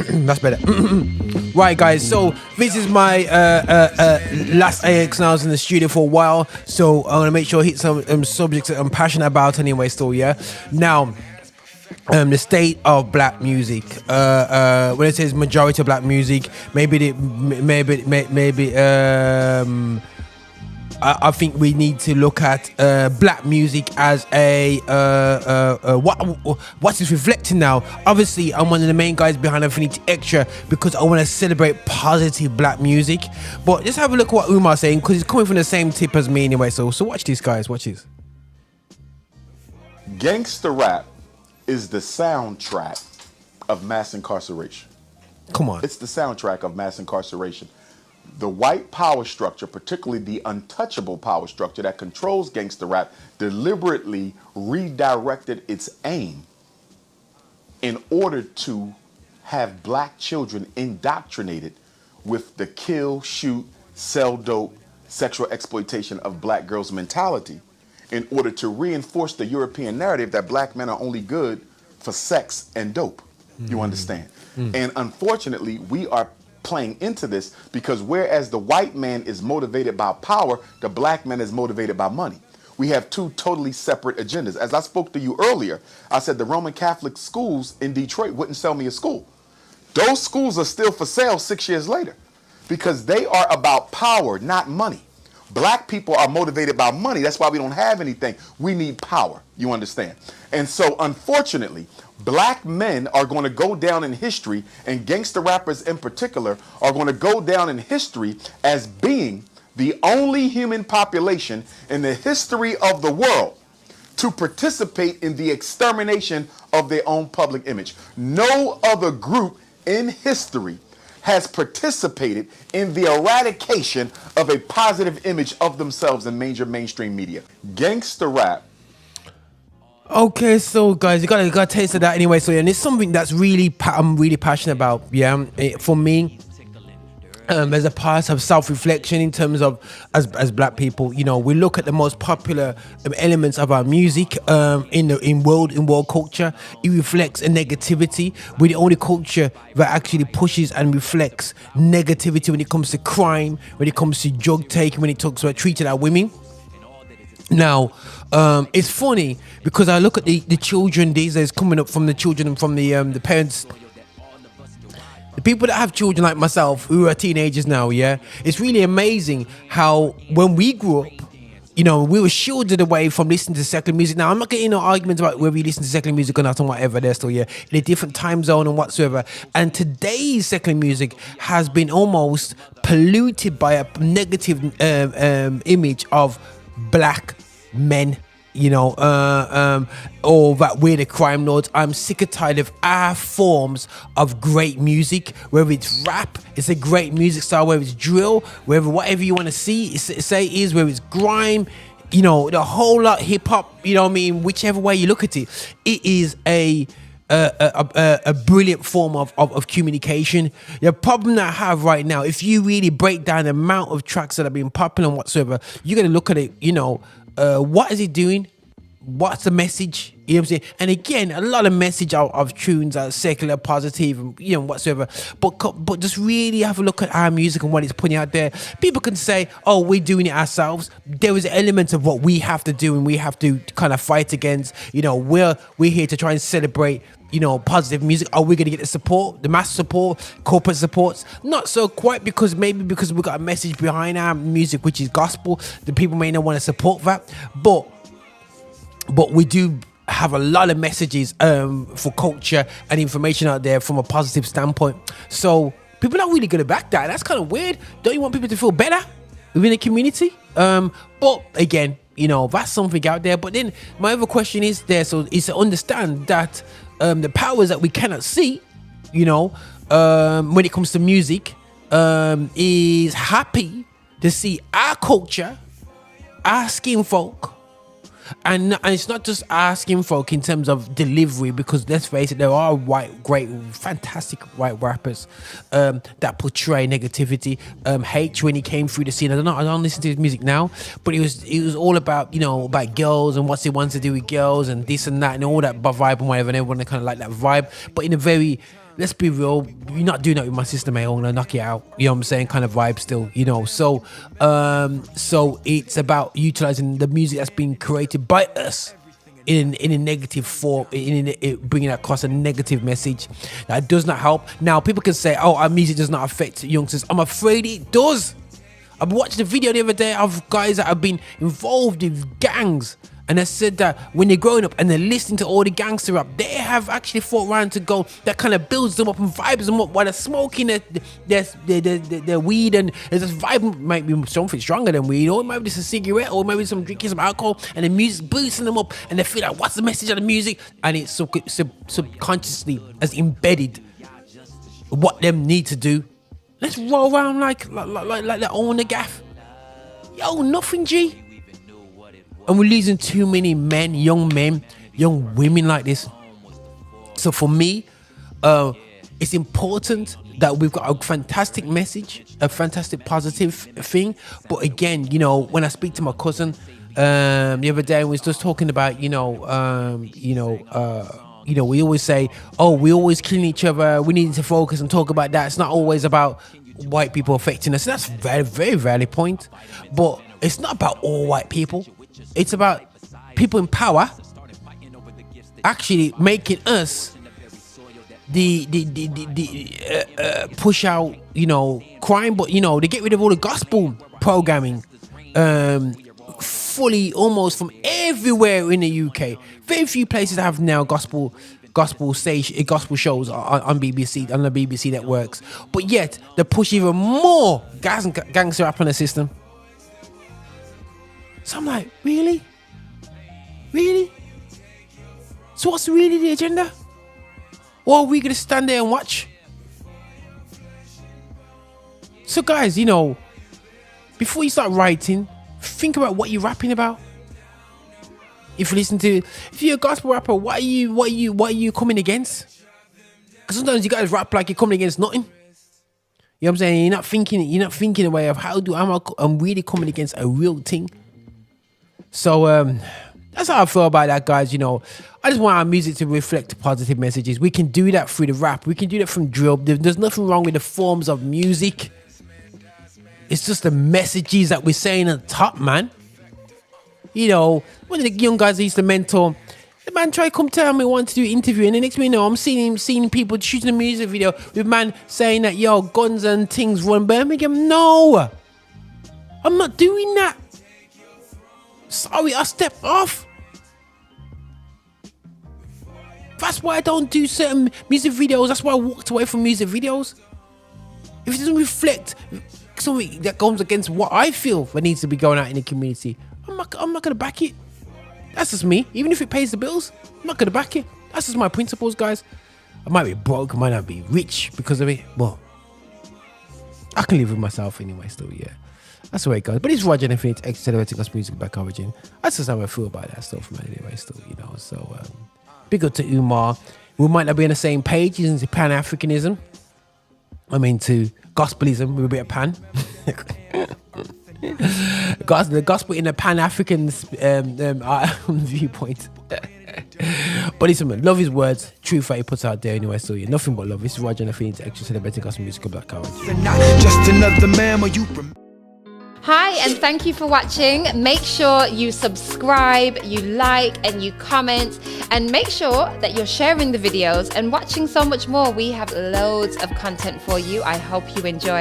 That's better. Right, guys. So this is my last AX. Now I was in the studio for a while, so I want to make sure I hit some subjects that I'm passionate about anyway. Still, yeah. Now, the state of black music. When it says majority of black music, I think we need to look at black music as what is reflecting now. Obviously, I'm one of the main guys behind Infinity Extra because I want to celebrate positive black music. But just have a look at what Umar's saying because he's coming from the same tip as me anyway. So watch this, guys. Watch this. Gangsta rap is the soundtrack of mass incarceration. Come on. It's the soundtrack of mass incarceration. The white power structure, particularly the untouchable power structure that controls gangsta rap, deliberately redirected its aim in order to have black children indoctrinated with the kill, shoot, sell dope, sexual exploitation of black girls mentality in order to reinforce the European narrative that black men are only good for sex and dope. You understand? And unfortunately, we are playing into this because whereas the white man is motivated by power, the black man is motivated by money. We have two totally separate agendas. As I spoke to you earlier, I said the Roman Catholic schools in Detroit wouldn't sell me a school. Those schools are still for sale 6 years later because they are about power, not money. Black people are motivated by money. That's why we don't have anything. We need power. You understand? And so, unfortunately, black men are going to go down in history, and gangster rappers in particular are going to go down in history as being the only human population in the history of the world to participate in the extermination of their own public image. No other group in history has participated in the eradication of a positive image of themselves in major mainstream media. Gangster rap. Okay, so guys, you gotta taste of that anyway. So, yeah, and it's something that's really I'm really passionate about. Yeah, for me, there's a part of self-reflection in terms of as black people. You know, we look at the most popular elements of our music in world culture. It reflects a negativity. We're the only culture that actually pushes and reflects negativity when it comes to crime, when it comes to drug taking, when it talks about treating our women. Now, it's funny because I look at the children these days coming up from the children and from the parents. The people that have children like myself who are teenagers now, yeah, it's really amazing how when we grew up, you know, we were shielded away from listening to secular music. Now, I'm not getting no arguments about whether you listen to secular music or not and whatever. They're still, yeah, in a different time zone and whatsoever. And today's secular music has been almost polluted by a negative image of black men, you know, or that we're the crime lords. I'm sick and tired of our forms of great music, whether it's rap, it's a great music style, whether it's drill, whatever you want to say is, whether it's grime, you know, the whole lot, hip hop, you know what I mean, whichever way you look at it, it is a brilliant form of communication. The problem that I have right now, if you really break down the amount of tracks that have been popular and whatsoever, you're going to look at it, you know, what is it doing? What's the message? You know what I'm saying? And again, a lot of message of tunes are secular, positive, and, you know, whatsoever. But just really have a look at our music and what it's putting out there. People can say, "Oh, we're doing it ourselves." There is elements of what we have to do and we have to kind of fight against. You know, we're here to try and celebrate, you know, positive music. Are we going to get the support, the mass support, corporate supports? Not so quite, because maybe because we've got a message behind our music, which is gospel, the people may not want to support that. But we do have a lot of messages for culture and information out there from a positive standpoint. So people are not really going to back that. That's kind of weird. Don't you want people to feel better within the community? But again, you know, that's something out there. But then my other question is to understand that the powers that we cannot see, you know, when it comes to music, is happy to see our culture, our skin folk, and it's not just asking folk in terms of delivery, because let's face it, there are great, fantastic white rappers that portray negativity. H, when he came through the scene, I don't listen to his music now, but it was all about, you know, about girls and what he wants to do with girls and this and that and all that vibe and whatever, and everyone kind of like that vibe, but in a very let's be real, you're not doing that with my sister, mate. I'm gonna knock it out. You know what I'm saying? Kind of vibe still, you know. So it's about utilizing the music that's been created by us in a negative form, in bringing across a negative message that does not help. Now, people can say, "Oh, our music does not affect youngsters." I'm afraid it does. I watched a video the other day of guys that have been involved in gangs, and they said that when they're growing up and they're listening to all the gangster rap, they have actually thought around to go, that kind of builds them up and vibes them up while they're smoking their weed, and there's this vibe, might be something stronger than weed, or it might be just a cigarette, or maybe some drinking some alcohol, and the music boosting them up, and they feel like, what's the message of the music? And it subconsciously has embedded what them need to do. Let's roll around like they own the gaff. Yo, nothing, G. And we're losing too many men, young women like this. So for me, it's important that we've got a fantastic message, a fantastic positive thing. But again, you know, when I speak to my cousin the other day, we was just talking about, we always say, oh, we always killing each other. We need to focus and talk about that. It's not always about white people affecting us. That's very, very valid point. But it's not about all white people. It's about people in power actually making us the push out, crime. But, they get rid of all the gospel programming fully, almost from everywhere in the UK. Very few places have now gospel shows on BBC, on the BBC networks, but yet they push even more gangster rap on the system. So I'm like, really? So what's really the agenda? Or are we gonna stand there and watch? So guys, before you start writing, think about what you're rapping about. If you're a gospel rapper, what are you coming against? Because sometimes you guys rap like you're coming against nothing. You know what I'm saying? You're not thinking a way of I'm really coming against a real thing. So that's how I feel about that, guys. I just want our music to reflect positive messages. We can do that through the rap. We can do that from drill. There's nothing wrong with the forms of music. It's just the messages that we're saying at the top, man. One of the young guys I used to mentor, the man tried to come tell me want to do an interview, and the next thing you know, I'm seeing people shooting a music video with man saying that, yo, guns and things run Birmingham. No, I'm not doing that. Sorry, I stepped off. That's why I don't do certain music videos. That's why I walked away from music videos. If it doesn't reflect something that goes against what I feel that needs to be going out in the community, I'm not gonna back it. That's just me. Even if it pays the bills, I'm not gonna back it. That's just my principles, guys. I might be broke, I might not be rich because of it, but I can live with myself anyway still, yeah. That's the way it goes. But it's Roger and Infinite Accelerating Us Music Back Origin. That's just how I feel about that stuff, man, anyway, still, So big up to Umar. We might not be on the same page. He's into Pan-Africanism. I'm into gospelism with a bit of pan. The gospel in a Pan-African viewpoint. But listen, love his words, truth that he puts out there anyway. So yeah, nothing but love. This is Roger and Infinite Extra Celebrating Gospel Music Black Origin. Just another man where you. Hi, and thank you for watching. Make sure you subscribe, you like, and you comment, and make sure that you're sharing the videos and watching so much more. We have loads of content for you. I hope you enjoy.